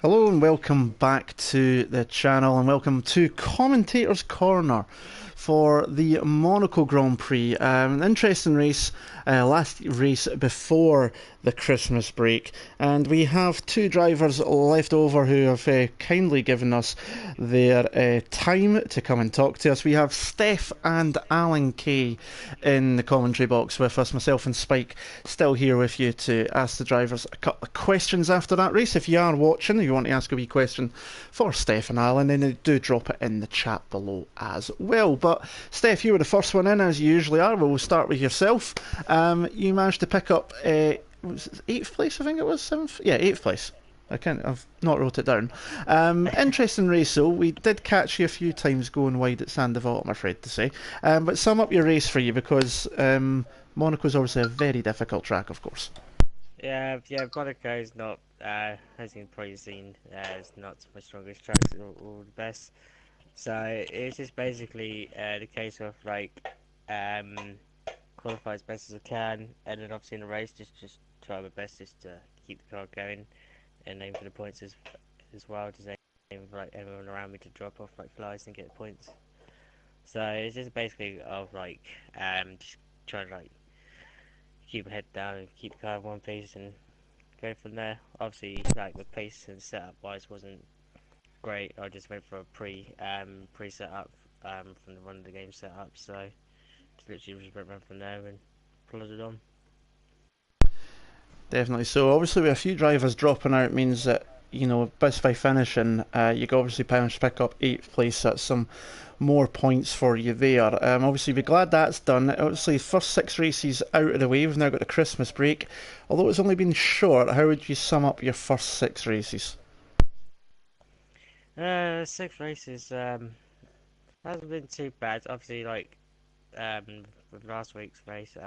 Hello and welcome back to the channel and welcome to Commentators Corner for the Monaco Grand Prix. An interesting race, last race before the Christmas break, and we have two drivers left over who have kindly given us their time to come and talk to us. We have Steph and Alan Kay in the commentary box with us, myself and Spike still here with you to ask the drivers a couple of questions after that race. If you are watching, you want to ask a wee question for Steph and Alan, then do drop it in the chat below as well. But Steph, you were the first one in, as you usually are. We'll start with yourself. You managed to pick up was it 8th place, I think it was? 7th? Yeah, 8th place. I've not wrote it down. Interesting race though. We did catch you a few times going wide at Sandoval, I'm afraid to say. But sum up your race for you, because Monaco's obviously a very difficult track, of course. Yeah, Monaco's not, as you've probably seen, it's not my strongest tracks or the best. So it's just basically the case of um, qualify as best as I can, and then obviously in the race just try my best just to keep the car going and aim for the points as well. Just aim for like everyone around me to drop off like flies and get the points. So it's just basically of just trying to keep my head down and keep the car in one piece and go from there. Obviously, like the pace and setup wise wasn't great. I just went for a pre setup from the run of the game setup, so just literally just went from there and plodded on. Definitely. So obviously, with a few drivers dropping out, means that best by finishing, you can obviously manage to pick up 8th place. That's some more points for you there. Obviously, be glad that's done. Obviously, first 6 races out of the way. We've now got the Christmas break. Although it's only been short, how would you sum up your first 6 races? 6 races hasn't been too bad. Obviously, with last week's race,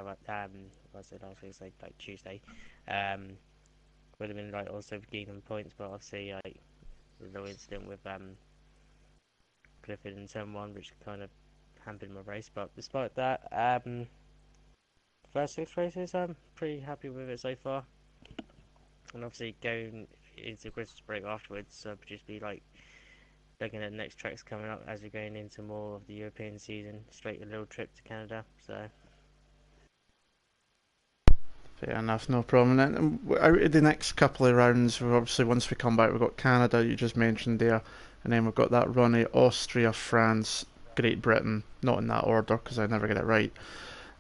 was it last week's like Tuesday, um would have been like also gaining points, but obviously like the little incident with Clifford in turn one, which kind of hampered my race. But despite that, first 6 races, I'm pretty happy with it so far. And obviously going into Christmas break afterwards, so just be like looking at the next tracks coming up as we're going into more of the European season. Straight a little trip to Canada. So Fair enough, no problem. And out of the next couple of rounds, obviously once we come back, we've got Canada, you just mentioned there, and then we've got that run of Austria, France, Great Britain, not in that order because I never get it right.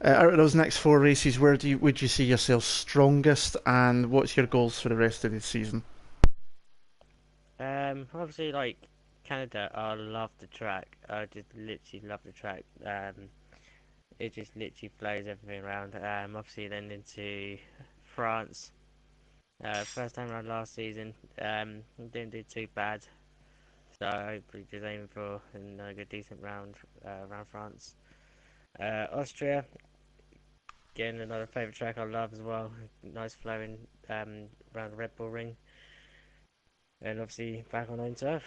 Out of those next 4 races, where would you see yourself strongest, and what's your goals for the rest of the season? obviously like Canada, I love the track. I just literally love the track. It just literally flows everything around. Obviously then into France. First time around last season. Didn't do too bad. So hopefully just aiming for a good decent round around France. Austria, again another favourite track I love as well. Nice flowing around the Red Bull Ring. And obviously back on own turf.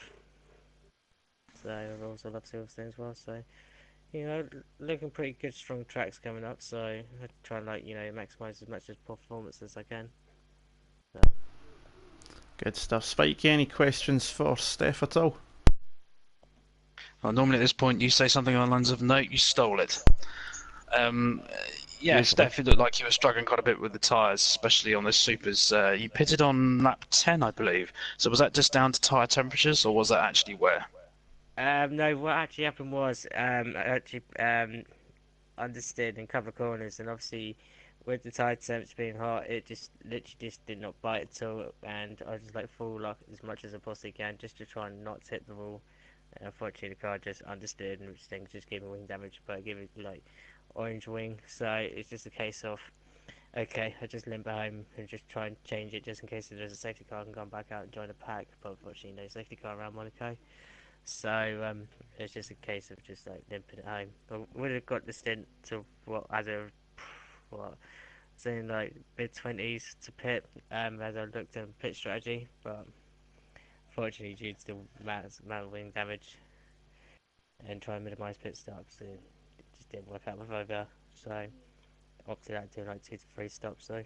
So I also love Silverstone as well. So looking pretty good, strong tracks coming up. So I try and maximise as much as performance as I can. So. Good stuff. Spike, any questions for Steph at all? Well, normally at this point you say something on lines of no, you stole it. Um, yeah, Usually. Steph, it looked like you were struggling quite a bit with the tyres, especially on the supers. You pitted on lap 10, I believe. So was that just down to tyre temperatures, or was that actually where? No, what actually happened was I actually understeered in cover corners, and obviously with the tide temps being hot, it just literally just did not bite at all, and I just like full lock as much as I possibly can just to try and not hit the wall. And unfortunately, the car just understeered, and which thing just gave me wing damage, but I gave it like orange wing. So it's just a case of okay, I just limp home and just try and change it just in case there's a safety car, I can come back out and join the pack. But unfortunately, no safety car around Monaco. So it's just a case of just like limping it home. I would have got the stint to what as a what saying like mid 20s to pit as I looked at pit strategy, but fortunately due to the amount of wing damage and trying to minimise pit stops, it just didn't work out with over. So opted out to do like 2 to 3 stops. So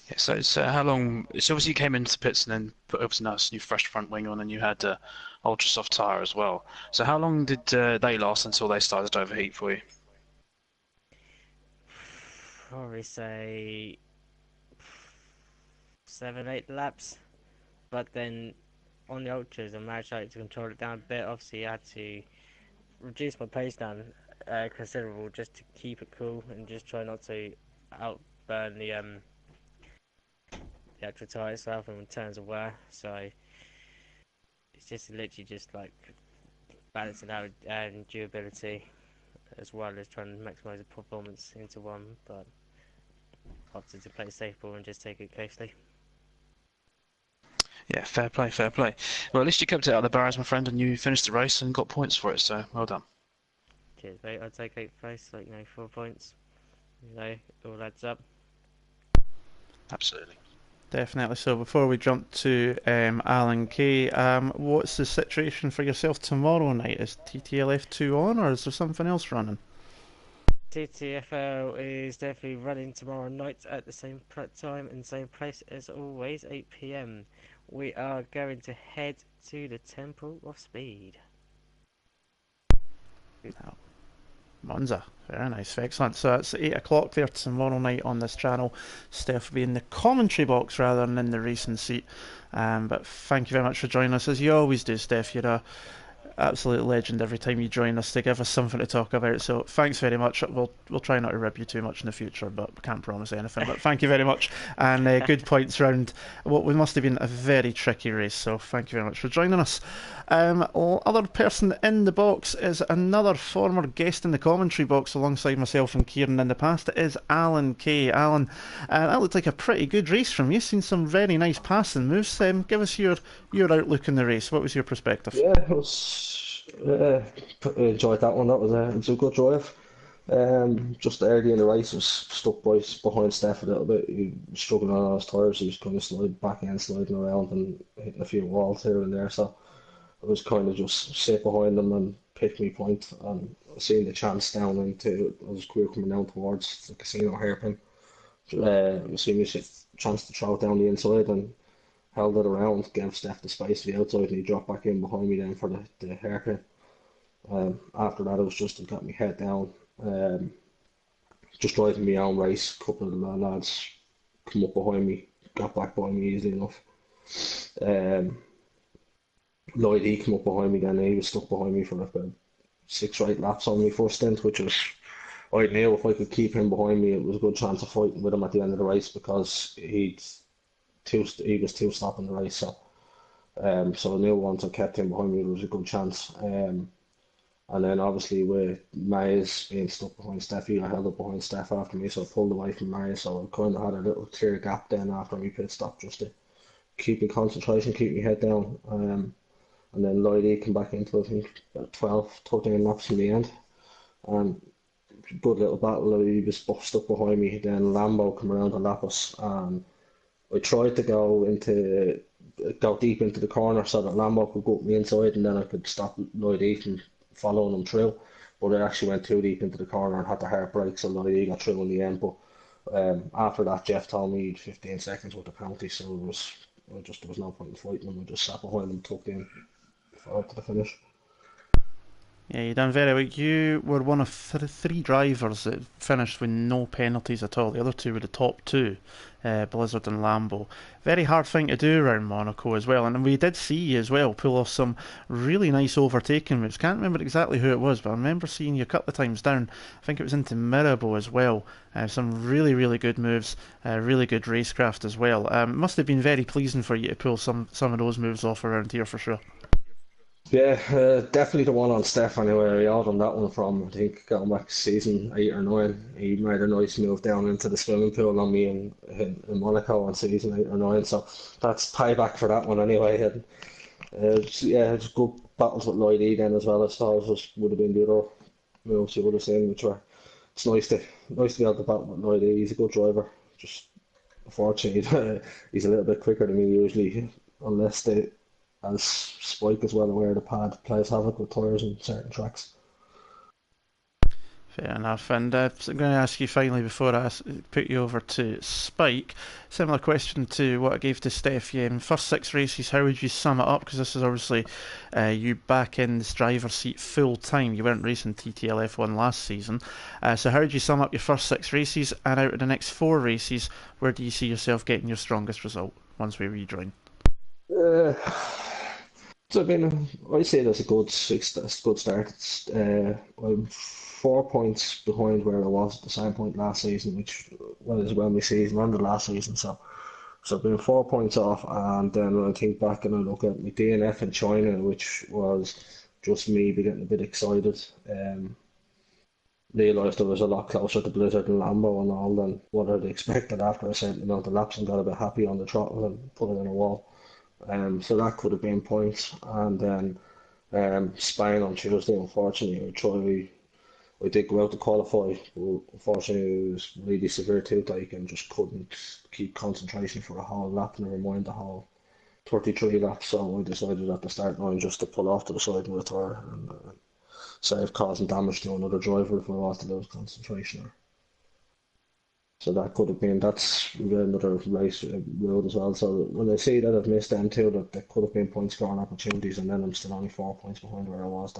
Yeah, so it's how long? So obviously you came into the pits and then put obviously nice new fresh front wing on, and you had ultra soft tire as well. So how long did they last until they started to overheat for you? Probably say 7, 8 laps. But then on the ultras, I managed to control it down a bit. Obviously, I had to reduce my pace down considerable just to keep it cool and just try not to outburn the actual tyre itself in terms of wear. So it's just literally just like balancing out durability as well as trying to maximise the performance into one. But opted to play safe ball and just take it closely. Yeah, fair play, fair play. Well, at least you kept it out of the barriers, my friend, and you finished the race and got points for it. So well done. Cheers, mate. I'd take 8th place, like 4 points. It all adds up. Absolutely. Definitely. So before we jump to Alan Kay, what's the situation for yourself tomorrow night? Is TTL F2 on, or is there something else running? TTFL is definitely running tomorrow night at the same time and same place as always, 8 p.m. We are going to head to the Temple of Speed. No. Monza. Very nice, excellent. So it's 8 o'clock there tomorrow night on this channel. Steph will be in the commentary box rather than in the racing seat. But thank you very much for joining us, as you always do, Steph. You're a absolute legend every time you join us to give us something to talk about. So thanks very much. We'll try not to rib you too much in the future, but we can't promise anything. But thank you very much, and good points round what we must have been a very tricky race. So thank you very much for joining us. Other person in the box is another former guest in the commentary box alongside myself and Kieran in the past. It is Alan Kay. Alan, that looked like a pretty good race from you. Seen some very nice passing moves. Give us your outlook on the race. What was your perspective? Yeah, it was. Enjoyed that one. That was it was a good drive. Just early in the race, I was stuck behind Steph a little bit. He was struggling on his tyres. He was kind of sliding around and hitting a few walls here and there. So I was kind of just sit behind him and pick me point. And seeing the chance down into, I was queer coming down towards the casino hairpin. Seeing me chance to throw it down the inside and held it around, gave Steph the space to the outside, and he dropped back in behind me then for the hairpin. After that, it was just to get my head down, um, just driving my own race. A couple of the lads come up behind me, got back behind me easily enough. Um, Lloyd, he came up behind me then, he was stuck behind me for about 6 or 8 laps on me first stint, which was, I knew if I could keep him behind me, it was a good chance of fighting with him at the end of the race because he was two stopping the race. So I knew once I kept him behind me, there was a good chance. And then obviously with Mays being stuck behind Steffi, I held up behind Steph after me, so I pulled away from Mays. So I kind of had a little clear gap then after my pit stop just to keep me concentration, keep me head down. And then Lloydie came back into, I think, about 12, 13 laps in the end. And good little battle. He was stuck behind me. Then Lambo came around and lap us. I tried to go deep into the corner so that Lambo could go up me inside and then I could stop Lloyd E from following him through. But I actually went too deep into the corner and had to hard brake, so Lloyd E got through in the end. But after that, Jeff told me 15 seconds worth of penalty, so there was no point in fighting him. I just sat behind him, tucked in to the finish. Yeah, you done very well. You were one of three drivers that finished with no penalties at all. The other two were the top two, Blizzard and Lambo. Very hard thing to do around Monaco as well. And we did see you as well pull off some really nice overtaking moves. Can't remember exactly who it was, but I remember seeing you a couple of times down. I think it was into Mirabeau as well. Some really, really good moves, really good racecraft as well. Must have been very pleasing for you to pull some of those moves off around here for sure. Yeah, definitely the one on Steph anyway. I owed him that one from, I think, going back season 8 or 9. He made a nice move down into the swimming pool on me in Monaco on season 8 or 9. So that's payback for that one anyway. And yeah, it's good battles with Lloyd E then as well. I suppose would have been the other moves you would have seen, which were it's nice to be able to battle with Lloyd E. He's a good driver. Just unfortunately, he's a little bit quicker than me usually, unless they as Spike is well aware, the pad plays havoc with tyres in certain tracks. Fair enough. And so I'm going to ask you finally before I put you over to Spike. Similar question to what I gave to Steph. Yeah, first 6 races, how would you sum it up? Because this is obviously you back in this driver's seat full time. You weren't racing TTL F1 last season. So how would you sum up your first 6 races? And out of the next 4 races, where do you see yourself getting your strongest result once we rejoin? So I mean, I say that's a good good start. I'm 4 points behind where I was at the same point last season, which was when my season ended last season. So I've been 4 points off, and then when I think back and I look at my DNF in China, which was just me getting a bit excited, realised I was a lot closer to Blizzard and Lambo and all than what I'd expected after a certain amount of laps, and got a bit happy on the throttle and put it in a wall. So that could have been points. And then Spain on Tuesday, unfortunately, I did go out to qualify, but unfortunately it was really severe toothache and just couldn't keep concentration for a whole lap, never mind the whole 33 laps. So I decided at the start line just to pull off to the side and retire and save causing damage to another driver if I was to lose concentration. So that could have been, that's another race road as well. So when I see that I've missed them too, that there could have been point scoring opportunities, and then I'm still only 4 points behind where I was.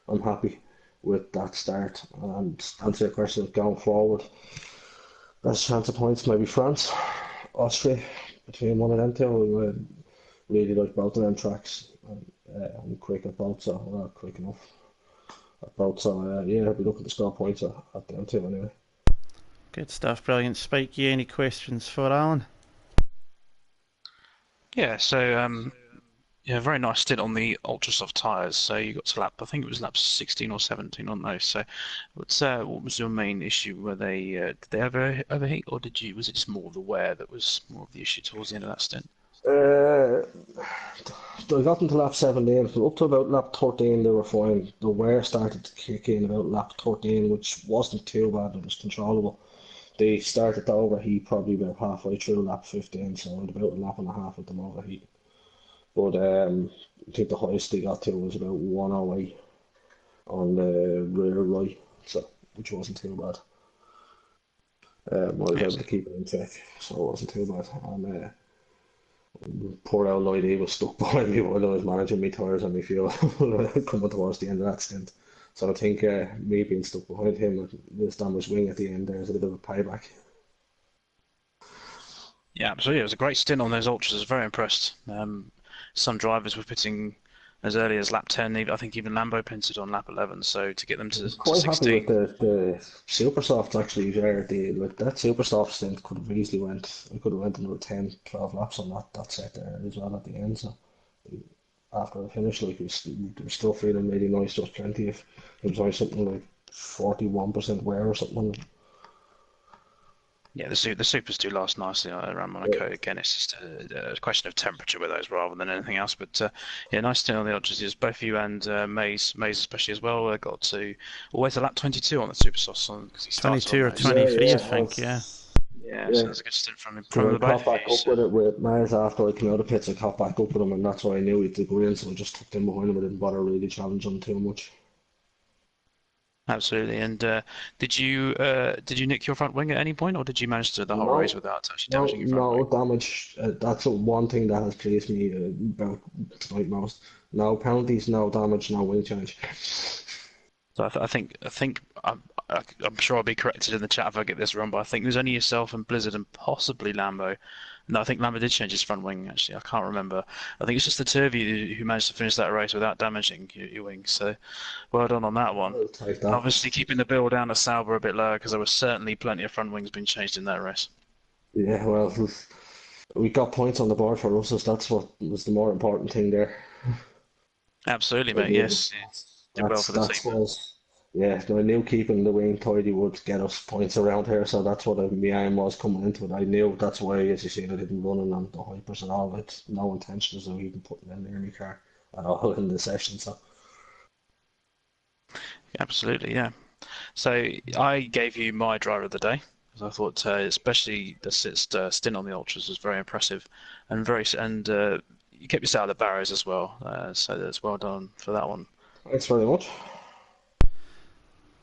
I'm happy with that start. And to answer your question, going forward, best chance of points maybe France, Austria, between one of them two. I really like both of them tracks. I'm quick at both, so well, quick enough at both. So yeah, I'll be looking to score points at them two anyway. Good stuff, brilliant. Spike, you any questions for Alan? Yeah, so yeah, very nice stint on the ultra soft tyres. So you got to lap, I think it was lap 16 or 17 on those. So what was your main issue? Were they did they overheat, or was it just more of the wear that was more of the issue towards the end of that stint? I got into lap 17, so up to about lap 13 they were fine. The wear started to kick in about lap 13, which wasn't too bad, it was controllable. They started to overheat probably about halfway through lap 15, so I had about a lap and a half with them overheating. But I think the highest they got to was about 108 on the rear right, so which wasn't too bad. I was able to keep it in check, so it wasn't too bad. And poor old Lloyd, he was stuck behind me while I was managing my tyres and my fuel coming towards the end of that stint. So I think me being stuck behind him with this damaged wing at the end there is a bit of a payback. Yeah, absolutely. It was a great stint on those ultras. I was very impressed. Some drivers were pitting as early as lap 10. I think even Lambo pitted on lap 11. So to get them to Quite 16. happy with the super softs actually there. Like that super soft stint could have easily I could have went another 10, 12 laps on that set there as well at the end. So after I finished, like it was still feeling really nice. There was plenty of, it was only something like 41% wear or something. Yeah, the supers do last nicely around Monaco. Again, it's just a question of temperature with those rather than anything else. But yeah, nice stint on the ultras. Both you and Mays especially as well got to always a lap 22 on the super softs because he started 22 or on 23, I think. Yeah. Yeah, so that's a good stint from So the I both caught of back you. up with it with Mars after I came out of pits. I caught back up with him, and that's why I knew he'd go in. So I just tucked in behind him. I didn't bother really challenging him too much. Absolutely. And did you nick your front wing at any point, or did you manage to do the whole race No, without actually damaging your front no wing? damage. That's one thing that has pleased me about tonight most. No penalties, no damage, no wing change. So I think I'm sure I'll be corrected in the chat if I get this wrong, but I think it was only yourself and Blizzard and possibly Lambo. No, I think Lambo did change his front wing actually. I can't remember. I think it's just the two of you who managed to finish that race without damaging your wing. So well done on that one. I'll take And that. obviously keeping the bill down to Sauber a bit lower because there was certainly plenty of front wings being changed in that race. Yeah, well, we got points on the board for us, so that's what was the more important thing there. Absolutely, I mate. knew Yes, did well for the that's team. was yeah. I knew keeping the wing tidy would get us points around here, so that's what my aim was coming into it. I knew that's why, as you see, I didn't run on the hypers and all. It's no intentions of even putting them in my car at all in the session. So Absolutely, yeah. So I gave you my driver of the day because I thought, especially the stint on the ultras was very impressive, and you kept yourself out of the barrows as well. So that's well done for that one. thanks very much.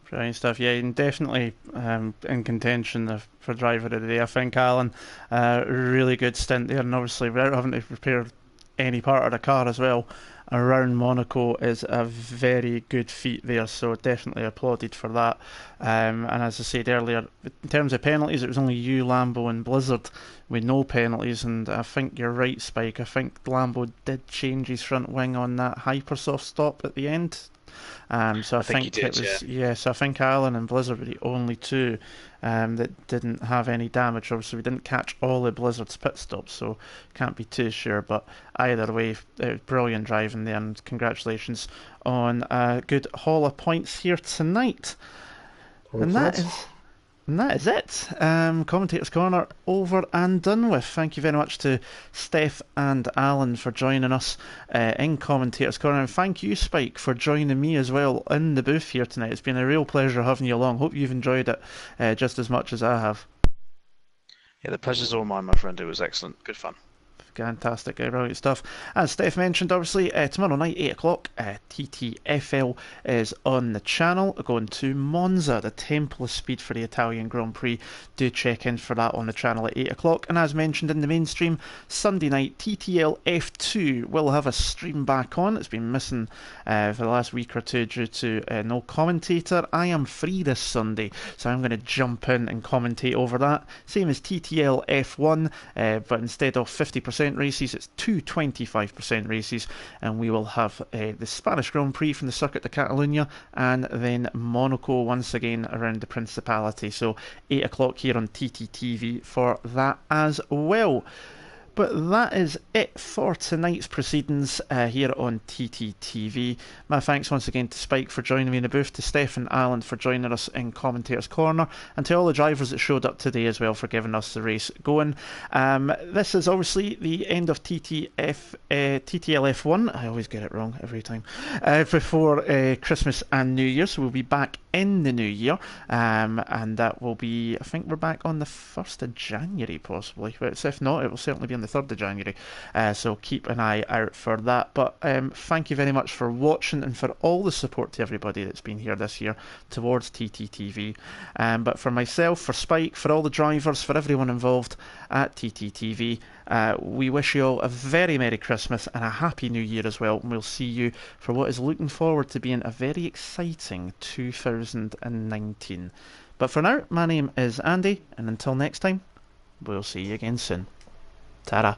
Brilliant stuff. Yeah, and definitely in contention for driver of the day. I think Alan, really good stint there, and obviously without having to repair any part of the car as well, around Monaco is a very good feat there, so definitely applauded for that. And as I said earlier, in terms of penalties, it was only you, Lambo and Blizzard with no penalties, and I think you're right, Spike. I think Lambo did change his front wing on that Hypersoft stop at the end. So I think he did, it was So I think Alan and Blizzard were the only two that didn't have any damage. Obviously, we didn't catch all of Blizzard's pit stops, so can't be too sure. But either way, it was brilliant driving there, and congratulations on a good haul of points here tonight. And that is it. Commentators Corner over and done with. Thank you very much to Steph and Alan for joining us in Commentators Corner. And thank you, Spike, for joining me as well in the booth here tonight. It's been a real pleasure having you along. Hope you've enjoyed it just as much as I have. Yeah, the pleasure's all mine, my friend. It was excellent. Good fun. Fantastic, brilliant stuff. As Steph mentioned, obviously, tomorrow night, 8 o'clock, TTFL is on the channel, going to Monza, the Temple of Speed for the Italian Grand Prix. Do check in for that on the channel at 8 o'clock. And as mentioned in the mainstream, Sunday night, TTL F2 will have a stream back on. It's been missing for the last week or two due to no commentator. I am free this Sunday, so I'm going to jump in and commentate over that. Same as TTL F1, but instead of 50% races, it's 25% races, and we will have the Spanish Grand Prix from the Circuit de Catalunya, and then Monaco once again around the Principality. So 8 o'clock here on TTTV for that as well. But that is it for tonight's proceedings here on TTTV. My thanks once again to Spike for joining me in the booth, to Steph and Alan for joining us in Commentators Corner, and to all the drivers that showed up today as well for giving us the race going. This is obviously the end of TTL F1. I always get it wrong every time. Before Christmas and New Year, so we'll be back in the new year, and that will be, I think we're back on the 1st of January possibly, but if not, it will certainly be on the 3rd of January, so keep an eye out for that. But thank you very much for watching and for all the support to everybody that's been here this year towards TTTV. But for myself, for Spike, for all the drivers, for everyone involved at TTTV, we wish you all a very Merry Christmas and a Happy New Year as well, and we'll see you for what is looking forward to being a very exciting 2019. But for now, my name is Andy, and until next time, we'll see you again soon. Ta-ra.